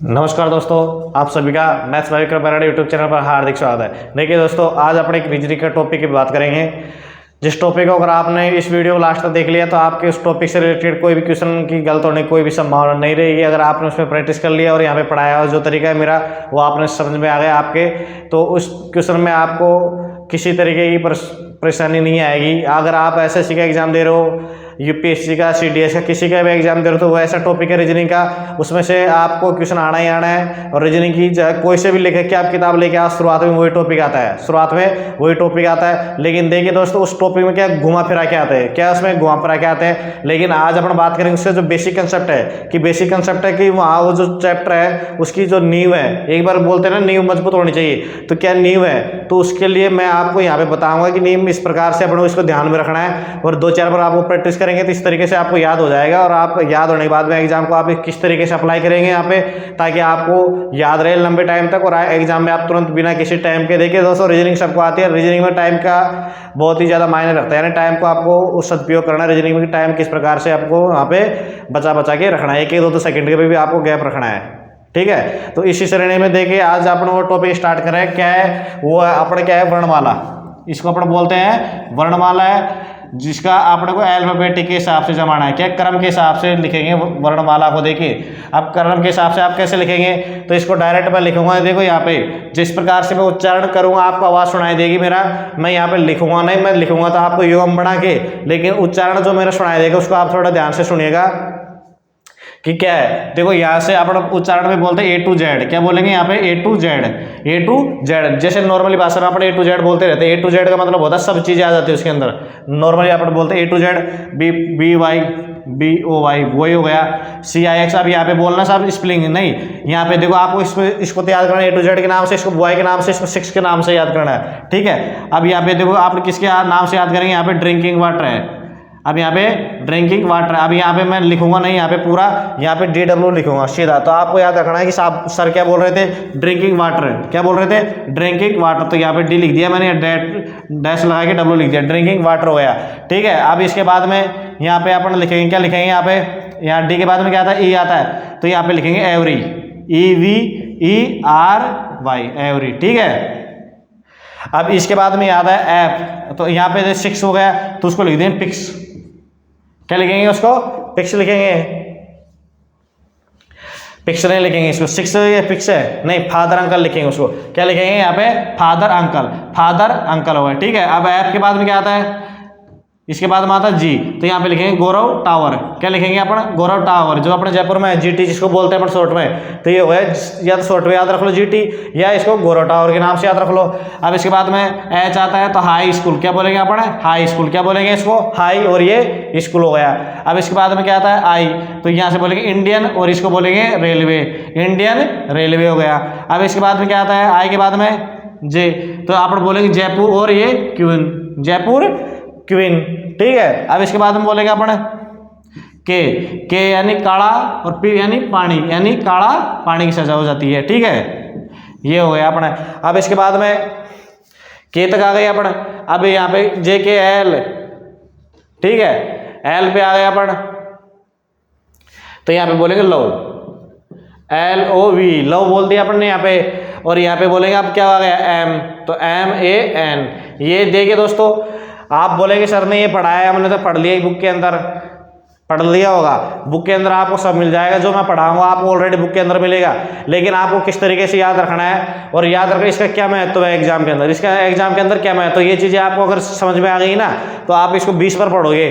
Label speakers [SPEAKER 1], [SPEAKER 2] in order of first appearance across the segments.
[SPEAKER 1] नमस्कार दोस्तों, आप सभी का maths bio paradise YouTube channel पर हार्दिक स्वागत है। देखिए दोस्तों, आज अपने एक रीजनिंग का टॉपिक की बात करेंगे। जिस टॉपिक को अगर आपने इस वीडियो को लास्ट तक देख लिया तो आपके उस टॉपिक से रिलेटेड कोई भी क्वेश्चन की गलत होने की कोई भी संभावना नहीं रहेगी। अगर आपने उसमें प्रैक्टिस कर लिया और यहाँ पे पढ़ाया हुआ जो तरीका है मेरा वो आपने समझ में आ गया आपके, तो उस क्वेश्चन में आपको किसी तरीके की परेशानी नहीं आएगी। अगर आप एसएससी का एग्जाम दे रहे हो, यूपीएससी का, सीडीएस का, किसी का भी एग्जाम दे रहे हो तो वो ऐसा टॉपिक है रीजनिंग का, उसमें से आपको क्वेश्चन आना ही आना है। और रीजनिंग की कोई से भी लेके के आप किताब लेके आओ, शुरुआत में वही टॉपिक आता है, शुरुआत में वही टॉपिक आता है। लेकिन देखिए दोस्तों, उस टॉपिक में क्या घुमा फिरा के आते हैं, क्या उसमें घुमा फिरा के आते हैं। लेकिन आज अपन बात करेंगे उससे जो बेसिक कंसेप्ट है, कि बेसिक कंसेप्ट है कि वहाँ वो जो चैप्टर है उसकी जो नींव है, एक बार बोलते हैं ना नींव मजबूत होनी चाहिए, तो क्या नींव है, तो उसके लिए मैं आपको यहाँ पे बताऊंगा कि नींव इस प्रकार से अपन इसको ध्यान में रखना है। और 2-4 बार आपको प्रैक्टिस करेंगे तो इस तरीके से आपको याद हो जाएगा। और आप याद होने के बाद में एग्जाम को आप किस तरीके से अप्लाई करेंगे यहाँ पे, ताकि आपको याद रहे लंबे टाइम तक और एग्जाम में आप तुरंत बिना किसी टाइम के। देखिए दोस्तों, रीजनिंग सबको आती है, रीजनिंग में टाइम का बहुत ही ज़्यादा मायने रखता है, यानी टाइम को आपको उस सदुपयोग करना है। रीजनिंग में टाइम किस प्रकार से आपको वहाँ पे बचा बचा के रखना है, 1-2 सेकंड के भी आपको गैप रखना है, ठीक है। तो इसी श्रेणी में देखिए आज अपने वो टॉपिक स्टार्ट करें, क्या है वो अपने, क्या है वर्णमाला। इसको अपन बोलते हैं वर्णमाला है, जिसका अपने को अल्फाबेटिक के हिसाब से जमाना है, क्या क्रम के हिसाब से लिखेंगे वर्णमाला को। देखिए अब क्रम के हिसाब से आप कैसे लिखेंगे, तो इसको डायरेक्ट मैं लिखूंगा। देखो यहाँ पे जिस प्रकार से मैं उच्चारण करूंगा आपको आवाज सुनाई देगी मेरा, मैं यहाँ पे लिखूंगा नहीं, मैं लिखूंगा तो आपको युगम बना के, लेकिन उच्चारण जो मेरा सुनाई देगा उसको आप थोड़ा ध्यान से सुनिएगा कि क्या है। देखो यहाँ से अपन उच्चारण में बोलते हैं A to Z, क्या बोलेंगे यहाँ पे A to Z। जैसे नॉर्मली भाषा में अपन A to Z बोलते रहते हैं। A to Z का मतलब होता है सब चीजें आ जाती है उसके अंदर। नॉर्मली अपन बोलते हैं A to Z, BY BOY वही हो गया, CIX। अब यहाँ पे बोलना सब स्पेलिंग नहीं, यहाँ पे देखो आपको इसको तो याद करना है A to Z के नाम से, इसको बॉय के नाम से, इसको 6 के नाम से याद करना है, ठीक है। अब यहाँ पे देखो आप किसके नाम से याद करेंगे, यहाँ पे ड्रिंकिंग वाटर है। अब यहाँ पे ड्रिंकिंग वाटर, अब यहाँ पे मैं लिखूंगा नहीं, यहाँ पे पूरा यहाँ पे DW लिखूंगा सीधा। तो आपको याद रखना है कि साहब सर क्या बोल रहे थे, ड्रिंकिंग वाटर, क्या बोल रहे थे, ड्रिंकिंग वाटर। तो यहाँ पे D लिख दिया मैंने, डैश लगा के W लिख दिया, ड्रिंकिंग वाटर हो गया, ठीक है। अब इसके बाद में यहाँ पे अपन लिखेंगे, क्या लिखेंगे यहाँ पे, यहाँ D के बाद में क्या आता है, E आता है, तो यहाँ पे लिखेंगे एवरी, EVERY एवरी, ठीक है। अब इसके बाद में याद है ऐप, तो यहाँ पे 6 हो गया, तो उसको लिख दें पिक्स, क्या लिखेंगे उसको, पिक्स लिखेंगे, पिक्स नहीं लिखेंगे इसको, 6 ये पिक्स है नहीं, फादर अंकल लिखेंगे उसको, क्या लिखेंगे यहाँ पे, फादर अंकल होगा, ठीक है। अब ऐप के बाद में क्या आता है, इसके बाद में आता है जी, तो यहाँ पे लिखेंगे गौरव टावर, क्या लिखेंगे अपन, गौरव टावर, जो अपने जयपुर में GT जिसको बोलते हैं अपन शॉर्ट में, तो ये हो या तो शॉर्ट में याद रख लो GT, या इसको गौरव टावर के नाम से याद रख लो। अब इसके बाद में H आता है, तो हाई स्कूल, क्या बोलेंगे अपन, हाई स्कूल, क्या बोलेंगे इसको, हाई, और ये स्कूल हो गया। अब इसके बाद में क्या आता है आई, तो यहाँ से बोलेंगे इंडियन, और इसको बोलेंगे रेलवे, इंडियन रेलवे हो गया। अब इसके बाद में क्या आता है आई के बाद में जे, तो आप बोलेंगे जयपुर, और ये क्वीन, जयपुर क्वीन, ठीक है। अब इसके बाद में बोलेंगे अपन के यानी काढ़ा, और पी यानी पानी, यानी काढ़ा पानी की सजा हो जाती है, ठीक है। ये हो गया अपने। अब इसके बाद में के तक आ गए अपन। अब यहाँ पे JKL, ठीक है, L पे आ गए अपन, तो यहाँ पे बोलेंगे लव, LOV, लव बोल दिया अपन ने यहाँ पे। और यहाँ पे बोलेंगे अब क्या आ गया M, तो MAN। ये देखिए दोस्तों, आप बोलेंगे सर ने ये पढ़ा है, हमने तो पढ़ लिया बुक के अंदर, पढ़ लिया होगा, बुक के अंदर आपको सब मिल जाएगा, जो मैं पढ़ाऊंगा आपको ऑलरेडी बुक के अंदर मिलेगा। लेकिन आपको किस तरीके से याद रखना है, और याद रखना इसका क्या महत्व है एग्जाम के अंदर, इसका एग्जाम के अंदर क्या महत्व, तो ये चीज़ें आपको अगर समझ में आ गई ना, तो आप इसको 20 बार पढ़ोगे,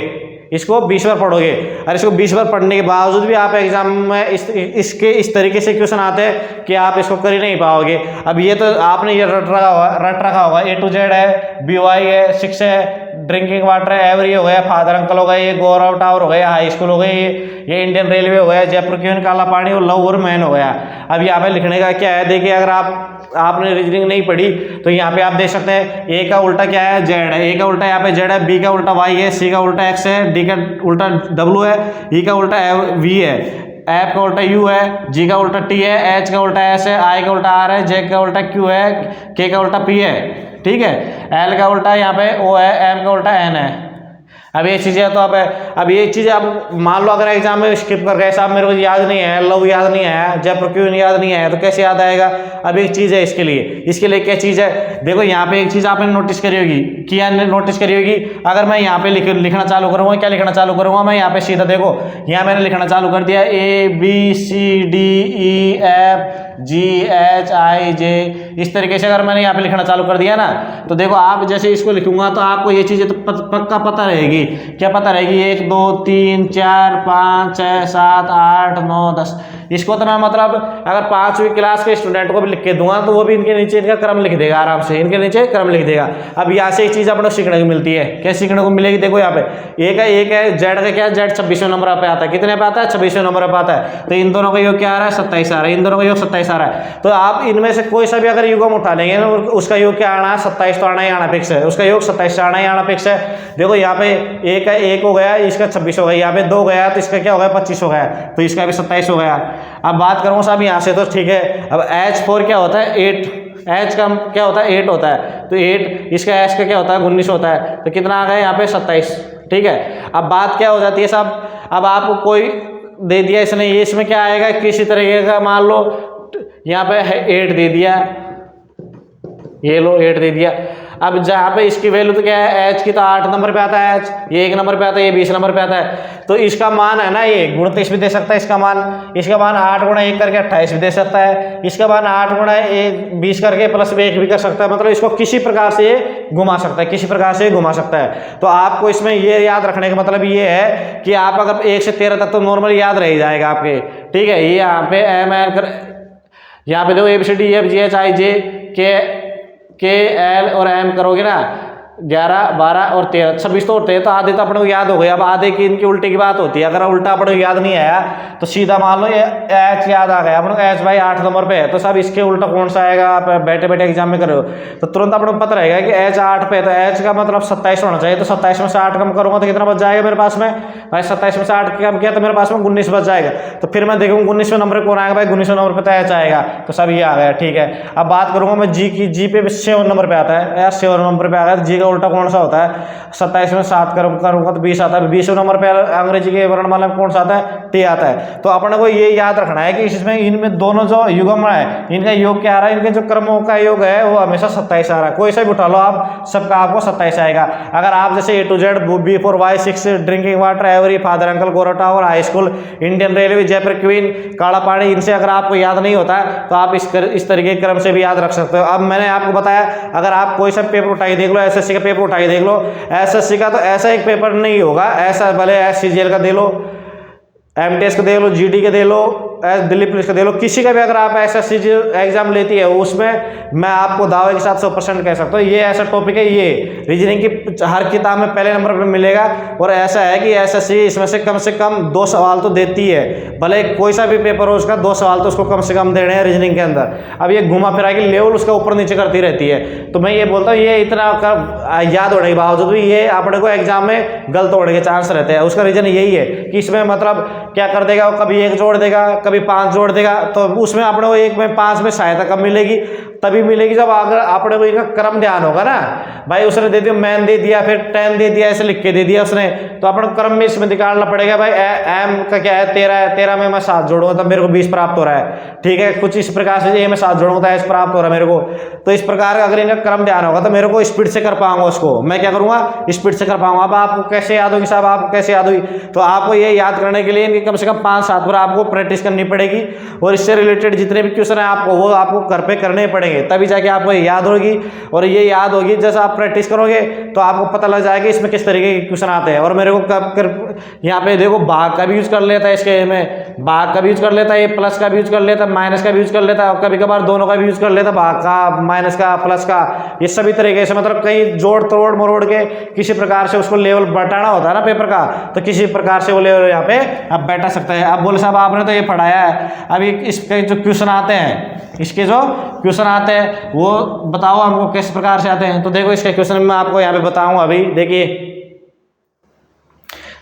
[SPEAKER 1] इसको 20 बार पढ़ोगे। और इसको 20 बार पढ़ने के बावजूद भी आप एग्जाम में इसके इस तरीके से क्वेश्चन आते हैं कि आप इसको कर ही नहीं पाओगे। अब ये तो आपने ये रट रखा होगा, A to Z है, BY है, 6 है, ड्रिंकिंग वाटर है, एवरी हो गया, फादर अंकल हो गया, ये गौरव टावर हो गया, हाई स्कूल हो गई, ये इंडियन रेलवे हो गया, जयपुर क्वीन, काला पानी, और लव और मैन हो गया। अब यहाँ पे लिखने का क्या है, देखिए अगर आपने रीजनिंग नहीं पढ़ी तो यहाँ पे आप देख सकते हैं, A का उल्टा क्या है, Z है, A का उल्टा यहाँ पे Z है, B का उल्टा Y है, C का उल्टा X है, D का उल्टा W है, E का उल्टा V है, F का उल्टा U है, G का उल्टा T है, H का उल्टा S है, I का उल्टा R है, J का उल्टा Q है, K का उल्टा P है, ठीक है। L का उल्टा यहाँ पे O है, M का उल्टा N है। अब ये चीज़ें तो अब ये चीज़ें अब मान लो अगर एग्जाम में स्किप कर गए, साहब मेरे को याद नहीं है, लव याद नहीं आया, जयपुर क्यों याद नहीं आया, तो कैसे याद आएगा। अब एक चीज़ है इसके लिए क्या चीज़ है, देखो यहाँ पे एक चीज़ आपने नोटिस करी होगी, क्या नोटिस करी होगी, अगर मैं यहाँ पे लिखना चालू करूँगा, क्या लिखना चालू करूँगा मैं यहाँ पे सीधा, देखो यहाँ मैंने लिखना चालू कर दिया ABCDEFGHIJ, इस तरीके से अगर मैंने यहाँ पे लिखना चालू कर दिया ना, तो देखो आप जैसे इसको लिखूंगा तो आपको ये चीज़ें तो पक्का पता रहेगी। क्या पता रहेगी, 1 2 3 4 5 6 7 8 9 10, इसको तो मैं मतलब अगर 5वीं क्लास के स्टूडेंट को भी लिख के दूंगा तो वो भी इनके नीचे इनका क्रम लिख देगा, आराम से इनके नीचे क्रम लिख देगा। अब यहाँ से एक चीज़ अपने सीखने को मिलती है, क्या सीखने को मिलेगी, देखो यहाँ पे एक है जेड का, क्या है जेड 26वें नंबर पे आता है, कितने पे आता है 26वें नंबर पे आता है, तो इन दोनों का योग क्या आ रहा है 27 आ रहा है, इन दोनों का योग 27 आ रहा है। तो आप इनमें से कोई सा भी अगर युग्म उठा लेंगे ना, उसका योग क्या आना है 27 तो आना ही आना फिक्स है, उसका योग 27 आना ही आना फिक्स है। देखो यहाँ पे एक है, 1 हो गया, इसका 26 हो गया, यहाँ पे 2 गया तो इसका क्या हो गया 25 हो गया, तो इसका भी 27 हो गया। अब बात करूँ साहब यहाँ से तो ठीक है, अब H4 क्या होता है 8, H का क्या होता है 8 होता है, तो 8 इसका H का क्या होता है 19 होता है, तो कितना आ गया यहाँ पे 27, ठीक है। अब बात क्या हो जाती है साहब, अब आपको कोई दे दिया इसने, ये इसमें क्या आएगा किसी तरीके का, मान लो यहाँ पे 8 दे दिया, ये लो 8 दे दिया। अब जहाँ पे इसकी वैल्यू तो क्या है, H की तो 8 नंबर पे आता है, H ये 1 नंबर पे आता है, ये 20 नंबर पे आता है, तो इसका मान है ना, ये 29 भी दे सकता है, इसका मान 8 गुणा 1 करके 28 भी दे सकता है, इसका मान 8 गुणा 20 करके प्लस 1 भी कर सकता है, मतलब इसको किसी प्रकार से घुमा सकता है, किसी प्रकार से घुमा सकता है। तो आपको इसमें ये याद रखने का मतलब ये है कि आप अगर 1 से 13 तक तो नॉर्मल याद रह जाएगा आपके, ठीक है। ये यहाँ पे MN कर, यहाँ पे देखो ABCDEFGHIJ के L और M करोगे ना, 11 12 और 13 26 तो होते हैं, तो आधे तो अपने को याद हो गए। अब आधे की इनकी उल्टे की बात होती है, अगर उल्टा अपने को याद नहीं आया तो सीधा मान लो ये H याद आ गया अपने को, H भाई 8 नंबर पे है, तो सब इसके उल्टा कौन सा आएगा, आप बैठे बैठे एग्जाम में करो तो तुरंत अपने को पता रहेगा कि H 8 पे, तो H का मतलब 27 होना चाहिए, तो 27 में से 8 कम करूंगा तो कितना बच जाएगा मेरे पास में भाई, 27 में से 8 कम किया तो मेरे पास में 19 बच जाएगा। तो फिर मैं देखूंगा 19वें नंबर कौन आएगा भाई, 19वें नंबर पे तो H आएगा, तो सब ये आ गया, ठीक है। अब बात करूंगा मैं G की, G पे 7 नंबर पे आता है, 7 नंबर पे आ गया, G का उल्टा कौन सा होता है, 27 में 7 करूंगा तो 20 आता है, 20वें नंबर पे अंग्रेजी के वर्णमाला में कौन सा आता है, T आता है। तो अपने को ये याद रखना है कि इसमें इनमें दोनों जो युग्म है इनका योग क्या आ रहा है, इनके जो क्रमों का योग है वो हमेशा 27 आ रहा है, कोई सा भी उठा लो आप, सबका आपको 27 आएगा। अगर आप जैसे A to Z B4Y6 drinking water every father uncle गोरटा और high school Indian railway Jaipur queen Kala Pani, इनसे अगर आपको याद नहीं होता तो आप इस तरीके के क्रम से भी याद रख सकते हो। अब मैंने आपको बताया, अगर आप कोई सा पेपर उठाई देख लो, SSC का पेपर उठाई देख लो, SSC का तो ऐसा एक पेपर नहीं होगा, ऐसा भले SCGL का दे लो, MTS का दे लो, GD का दे लो, दिल्ली पुलिस का दे लो, किसी का भी अगर आप SSC एग्जाम लेती है उसमें मैं आपको दावे के साथ 100% कह सकता हूँ ये ऐसा टॉपिक है, ये रीजनिंग की हर किताब में पहले नंबर पर मिलेगा। और ऐसा है कि SSC इसमें से कम 2 सवाल तो देती है, भले कोई सा भी पेपर हो उसका 2 सवाल तो उसको कम से कम देने हैं रीजनिंग के अंदर। अब ये घुमा फिरा के लेवल उसका ऊपर नीचे करती रहती है, तो मैं ये बोलता हूँ ये इतना याद होने के बावजूद भी ये अपने को एग्जाम में गलत होने के चांस रहते हैं। उसका रीजन यही है कि इसमें मतलब क्या कर देगा, कभी 1 जोड़ देगा, कभी 5 जोड़ देगा, तो उसमें अपने को 1 में 5 में सहायता कब मिलेगी, तभी मिलेगी जब अगर अपने को इनका क्रम ध्यान होगा ना भाई। उसने दे दिया मैन दे दिया, फिर 10 दे दिया, ऐसे लिख के दे दिया उसने, तो अपने क्रम में इसमें निकालना पड़ेगा भाई। M का क्या है 13 है, 13 में मैं 7 जोड़ूंगा तब मेरे को 20 प्राप्त हो रहा है, ठीक है। कुछ इस प्रकार से A में 7 जोड़ूंगा तो S प्राप्त हो रहा है मेरे को। तो इस प्रकार का अगर इनका क्रम ध्यान होगा तो मेरे को स्पीड से कर पाऊंगा, उसको मैं क्या करूंगा स्पीड से कर पाऊंगा। अब आपको कैसे याद होगी साहब, आपको कैसे याद हुई, तो आपको ये याद करने के लिए इनकी कम से कम 5-7 बार आपको प्रैक्टिस करनी पड़ेगी, और इससे रिलेटेड जितने भी क्वेश्चन है आपको वो आपको घर पे करने पड़ेंगे, तभी जाके आपको याद होगी। और ये याद होगी जैसे आप प्रैक्टिस करोगे तो आपको पता लग जाएगा इसमें किस तरीके के क्वेश्चन आते हैं। और मेरे को यहाँ पे देखो भाग का भी यूज कर लेता है, इसके में भाग का भी यूज कर लेता है, ये प्लस का भी यूज कर लेता है, माइनस का भी यूज कर लेता है, कभी कभार दोनों का भी यूज कर लेता है, भाग का, माइनस का, प्लस का, ये सभी तरीके से मतलब कहीं जोड़ तोड़ मरोड़ के किसी प्रकार से उसको लेवल बैठाना होता है ना पेपर का, तो किसी प्रकार से वो लेवल यहाँ पे अब बैठा सकता है। अब बोले साहब आपने तो ये पढ़ाया है, अभी इसके जो क्वेश्चन आते हैं, इसके जो क्वेश्चन आते हैं वो बताओ हमको किस प्रकार से आते हैं। तो देखो इसके क्वेश्चन मैं आपको यहाँ पे बताऊंगा। अभी देखिए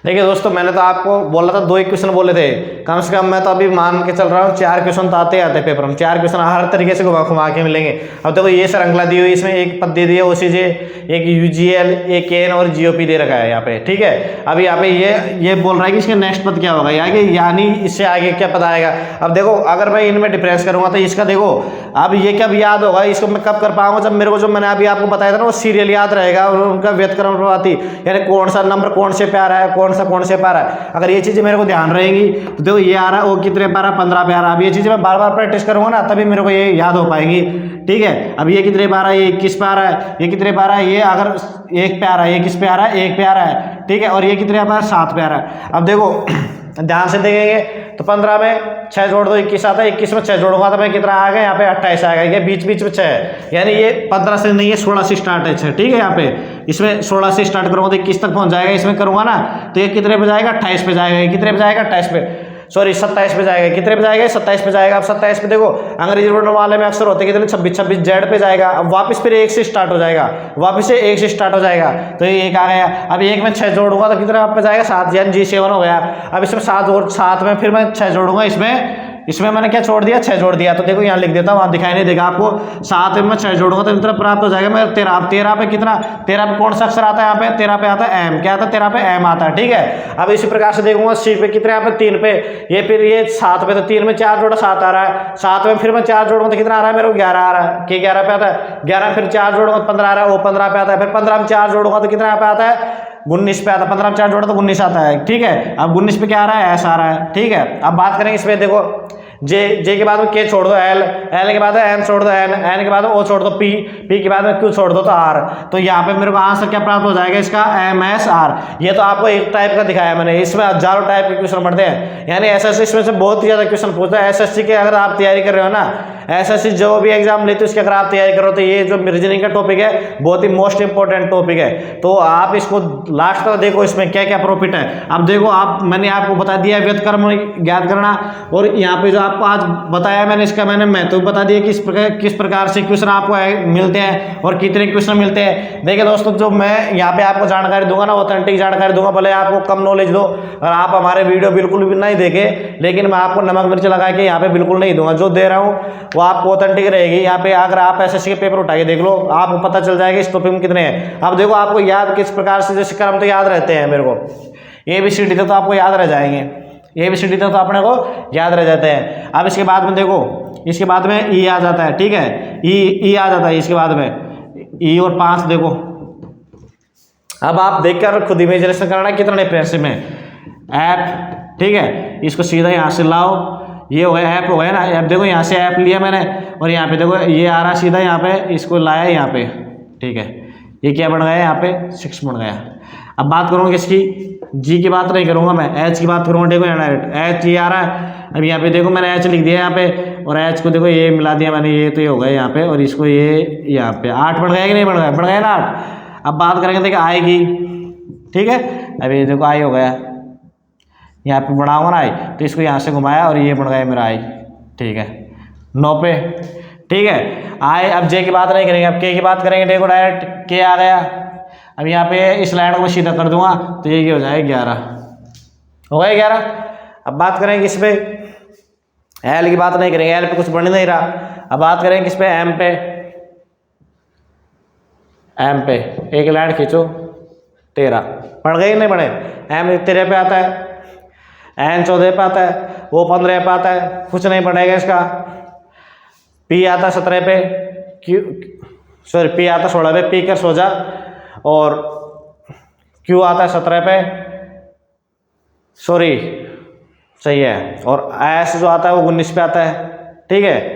[SPEAKER 1] देखिए दोस्तों, मैंने तो आपको बोला था 2 क्वेश्चन बोले थे, कम से कम मैं तो अभी मान के चल रहा हूँ 4 क्वेश्चन तो आते आते पेपर में, 4 क्वेश्चन हर तरीके से घुमा घुमा के मिलेंगे। अब देखो ये श्रृंखला दी हुई, इसमें एक पद दे दिया ओसीजे, एक यूजीएल, एक केएन और जीओपी दे रखा है यहाँ पे, ठीक है। अब यहाँ पे ये बोल रहा है कि इसका नेक्स्ट पद क्या होगा, यानी इससे आगे क्या पद आएगा। अब देखो अगर मैं इनमें डिफरेंस करूंगा तो इसका देखो अब ये कब याद होगा, इसको मैं कब कर पाऊंगा, जब मेरे को जो मैंने अभी आपको बताया था ना वो सीरियल याद रहेगा और उनका व्यतक्रम प्रभाती, यानी कौन सा नंबर कौन से पे आ रहा है, कौन से पे आ रहा है। अगर ये चीजें मेरे को ध्यान रहेंगी तो देखो ये आ रहा है वो कितने पे आ रहा है, 15 पे आ रहा है। अब ये चीजें मैं बार बार प्रैक्टिस करूंगा ना तभी मेरे को ये याद हो पाएंगी, ठीक है। अब ये कितने पे आ रहा है, ये 21 पे आ रहा है, ये कितने पे आ रहा है, ये अगर 1 पे आ रहा है, ये किस पे आ रहा है, 1 पे आ रहा है, ठीक है। और ये कितने पे आ रहा है, 7 पे आ रहा है। अब देखो ध्यान से देखेंगे तो 15 में 6 जोड़ दो 21 आता है, 21 में 6 जोड़ूंगा तो मैं कितना आ गया यहाँ पे 28 आ गया। ये बीच बीच में 6 है, यानी ये 15 से नहीं है 16 से स्टार्ट है 6, ठीक है। यहाँ पे इसमें 16 से स्टार्ट करूंगा तो 21 तक पहुंच जाएगा, इसमें करूंगा ना तो ये कितने पे जाएगा, 28 पे जाएगा, ये कितने पे जाएगा, 28 पे, सॉरी 27 पे जाएगा, कितने पे जाएगा, 27 पे जाएगा। अब 27 पे देखो अंग्रेजी वर्णों वाले में अक्सर होते कितने 26 जेड पे जाएगा। अब वापस फिर 1 से स्टार्ट हो जाएगा, वापस से 1 से स्टार्ट हो जाएगा, तो ये 1 आ गया। अब 1 में 6 जोड़ूंगा तो कितना पे जाएगा, 7, यानी G7 हो गया। अब इसमें 7 और 7 में फिर मैं 6 जोड़ूंगा, इसमें मैंने क्या छोड़ दिया, 6 जोड़ दिया। तो देखो यहाँ लिख देता हूँ, वहाँ दिखाई नहीं देगा आपको। 7 में 6 जोड़ूंगा तो इतना प्राप्त हो जाएगा मेरा 13। अब 13 पे कितना, 13 पे कौन सा अक्षर आता है यहाँ पे, 13 पे आता है एम, क्या आता है 13 पे एम आता है, ठीक है। अब इसी प्रकार से देखूंगा सी पे कितने यहाँ पे 3 पे, ये फिर ये 7 पे, तो 3 में 4 जोड़ा 7 आ रहा है। 7 में फिर मैं 4 जोड़ूंगा तो कितना आ रहा है मेरे को 11 आ रहा है, कि 11 पे आता है 11, फिर 4 जोड़ूंगा तो 15 आ रहा है, वो 15 पे आता है। फिर 15 में 4 जोड़ूंगा तो कितना यहाँ पे आता है 19 पे आता है, 15 में 4 जोड़ा तो 19 आता है, ठीक है। अब 19 पे क्या आ रहा है, ऐसा आ रहा है, ठीक है। अब बात करेंगे इसमें, देखो जे के बाद में के छोड़ दो एल के बाद में एम छोड़ दो एन के बाद में ओ छोड़ दो पी के बाद में क्यू छोड़ दो तो आर। तो यहाँ पे मेरे को आंसर क्या प्राप्त हो जाएगा इसका, एम एस आर। ये तो आपको एक टाइप का दिखाया मैंने, इसमें हजारों टाइप के क्वेश्चन पढ़ते हैं, यानी एसएससी इसमें से बहुत ही ज्यादा क्वेश्चन पूछता है। एसएससी के अगर आप तैयारी कर रहे हो ना, एसएससी जो भी एग्जाम लेते हो उसकी अगर आप तैयारी करो तो ये जो रीजनिंग का टॉपिक है बहुत ही मोस्ट इंपॉर्टेंट टॉपिक है। तो आप इसको लास्ट तक देखो, इसमें क्या क्या प्रॉफिट है। अब देखो मैंने आपको बता दिया व्युत्क्रम ज्ञात करना, और यहाँ पे जो आपको आज बताया मैंने इसका मैंने महत्व बता दिया कि किस प्रकार से क्वेश्चन आपको मिलते हैं और कितने क्वेश्चन मिलते हैं। देखिए दोस्तों, जो मैं यहाँ पे आपको जानकारी दूंगा ना, ऑथेंटिक जानकारी दूंगा, भले आपको कम नॉलेज दो और आप हमारे वीडियो बिल्कुल भी नहीं देखे, लेकिन मैं आपको नमक मिर्च लगा के यहाँ पे बिल्कुल नहीं दूंगा। जो दे रहा हूँ वो आपको ऑथेंटिक रहेगी। यहाँ पे अगर आप एसएससी के पेपर उठा के देख लो, आपको पता चल जाएगा इस टॉपिक में कितने हैं। अब देखो आपको याद किस प्रकार से, जैसे क्रम तो याद रहते हैं मेरे को, ABCD तो आपको याद रह जाएंगे, ABCD तो अपने को याद रह जाते हैं। अब इसके बाद में देखो, इसके बाद में ई आ जाता है, ठीक है, ई आ जाता है इसके बाद में ई और 5 देखो। अब आप देखकर खुद इमेजिनेशन करना कितना डिफरेंस में ऐप, ठीक है। इसको सीधा यहाँ से लाओ, ये हो गया ऐप, हो गया ना ऐप। देखो यहाँ से ऐप लिया मैंने और यहाँ पे देखो ये आ रहा सीधा यहाँ पे, इसको लाया यहाँ पे, ठीक है। ये क्या बन गया यहाँ पे 6 बन गया। अब बात करूँगा किसकी, जी की बात नहीं करूँगा मैं, एच की बात करूँगा। देखो यहाँ डायरेक्ट एच ये आ रहा है। अब यहाँ पे देखो मैंने एच लिख दिया यहाँ पे, और एच को देखो ये मिला दिया मैंने, ये तो ये हो गया यहाँ पे, और इसको ये यहाँ पे 8 बन गया कि नहीं बन गया, बन गया ना 8। अब बात करेंगे देखो आई की, ठीक है। अब ये देखो आई हो गया, यहाँ पे बढ़ाऊंगा ना आई, तो इसको यहाँ से घुमाया और ये बन गया मेरा आई, ठीक है 9 पे, ठीक है। आई, अब जे की बात नहीं करेंगे, अब के की बात करेंगे। देखो डायरेक्ट के आ गया। अब यहाँ पे इस लाइन को मैं सीधा कर दूंगा तो ये हो जाएगा 11, हो गया 11। अब बात करेंगे किस पे, एल की बात नहीं करेंगे, एल पे कुछ बन नहीं रहा। अब बात करेंगे किस पे, एम पे, एम पे एक लाइन खींचो 13, बढ़ गए नहीं बढ़े, एम 13 पे आता है, एन 14 पे आता है, वो 15 पे आता है, कुछ नहीं बढ़ेगा इसका। पी आता है 17 पे, क्यू सॉरी पी आता है 16 पे, पी कर सो जा, और क्यू आता है 17 पे, सॉरी सही है, और एस जो आता है वो 19 पे आता है, ठीक है।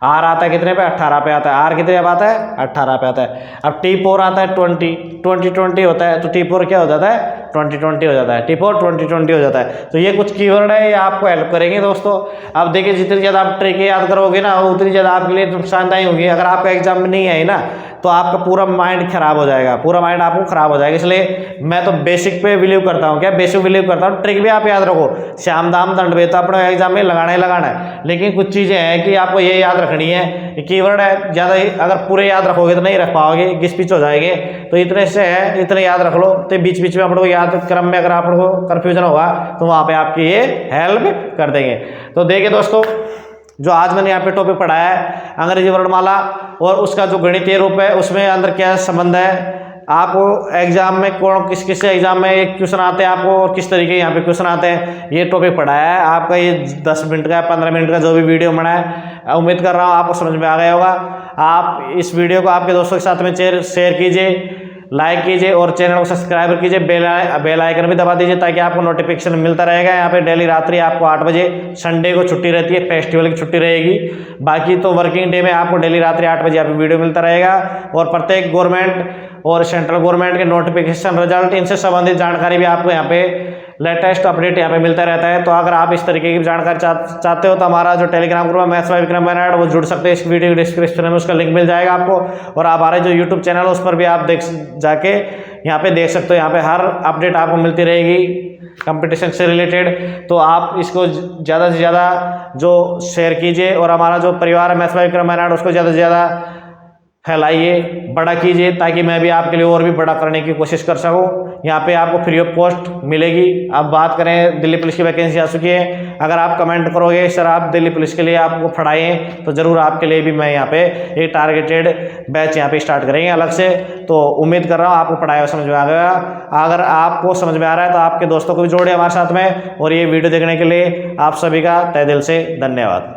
[SPEAKER 1] आर आता है कितने पे, 18 पे आता है, आर कितने पे आता है 18 पे आता है। अब T4 आता है 20 होता है, तो T4 क्या हो जाता है 20 हो जाता है, T4 20 हो जाता है। तो ये कुछ कीवर्ड है, ये आपको हेल्प करेंगे दोस्तों। अब देखिए जितनी ज़्यादा आप ट्रिक याद करोगे ना, उतनी ज़्यादा आपके लिए नुकसानदायी होगी। अगर आपका एग्जाम में नहीं आई ना तो आपका पूरा माइंड खराब हो जाएगा, पूरा माइंड आपको खराब हो जाएगा। इसलिए मैं तो बेसिक पे बिलीव करता हूँ, क्या बेसिक बिलीव करता हूँ। ट्रिक भी आप याद रखो, श्याम दाम दंड भेद तो अपने एग्जाम में लगाना ही लगाना है, लेकिन कुछ चीज़ें हैं कि आपको ये याद रखनी है कीवर्ड है, ज़्यादा ही अगर पूरे याद रखोगे तो नहीं रख पाओगे, घिस पिच हो जाएंगे। तो इतने से है, इतने याद रख लो। तो बीच बीच में आप लोग को याद क्रम में अगर आप लोग को कन्फ्यूजन होगा तो वहाँ पे आपकी ये हेल्प कर देंगे। तो देखिए दोस्तों, जो आज मैंने यहाँ पे टॉपिक पढ़ाया है अंग्रेजी वर्णमाला और उसका जो गणितीय रूप है उसमें अंदर क्या संबंध है, आपको एग्जाम में कौन किस किस एग्जाम में एक क्वेश्चन आते हैं आपको और किस तरीके यहाँ पे क्वेश्चन आते हैं, ये टॉपिक पढ़ाया है। आपका ये 10 मिनट का 15 मिनट का जो भी वीडियो बना है, उम्मीद कर रहा हूँ आपको समझ में आ गया होगा। आप इस वीडियो को आपके दोस्तों के साथ में शेयर कीजिए, लाइक कीजिए और चैनल को सब्सक्राइब कीजिए, बेल आइकन भी दबा दीजिए ताकि आपको नोटिफिकेशन मिलता रहेगा। यहाँ पे डेली रात्रि आपको 8 बजे, संडे को छुट्टी रहती है, फेस्टिवल की छुट्टी रहेगी, बाकी तो वर्किंग डे में आपको डेली रात्रि 8 बजे यहाँ पे वीडियो मिलता रहेगा। और प्रत्येक गवर्नमेंट और सेंट्रल गवर्नमेंट के नोटिफिकेशन, रिजल्ट, इनसे संबंधित जानकारी भी आपको यहाँ पे लेटेस्ट अपडेट यहाँ पे मिलता रहता है। तो अगर आप इस तरीके की जानकारी चाहते हो तो हमारा जो टेलीग्राम ग्रुप है मैथ्स बाय विक्रम बैनर्ड, वो जुड़ सकते हैं। इस वीडियो के डिस्क्रिप्शन में उसका लिंक मिल जाएगा आपको। और हमारे जो यूट्यूब चैनल है उस पर भी आप जाके यहाँ पे देख सकते हो, यहाँ पे हर अपडेट आपको मिलती रहेगी कंपटीशन से रिलेटेड। तो आप इसको ज़्यादा से ज़्यादा जो शेयर कीजिए और हमारा जो परिवार है मैथ्स बाय विक्रम बैनर्ड उसको ज़्यादा से ज़्यादा फैलाइए, बड़ा कीजिए ताकि मैं भी आपके लिए और भी बड़ा करने की कोशिश कर सकूं। यहाँ पे आपको फ्री ऑफ कॉस्ट मिलेगी। अब बात करें, दिल्ली पुलिस की वैकेंसी आ चुकी है, अगर आप कमेंट करोगे सर आप दिल्ली पुलिस के लिए आपको पढ़ाएं तो ज़रूर आपके लिए भी मैं यहाँ पे एक टारगेटेड बैच यहाँ पे स्टार्ट करेंगे अलग से। तो उम्मीद कर रहा हूँ आपको पढ़ाया समझ में आ गया। अगर आपको समझ में आ रहा है तो आपके दोस्तों को भी जोड़े हमारे साथ में। और ये वीडियो देखने के लिए आप सभी का तहे दिल से धन्यवाद।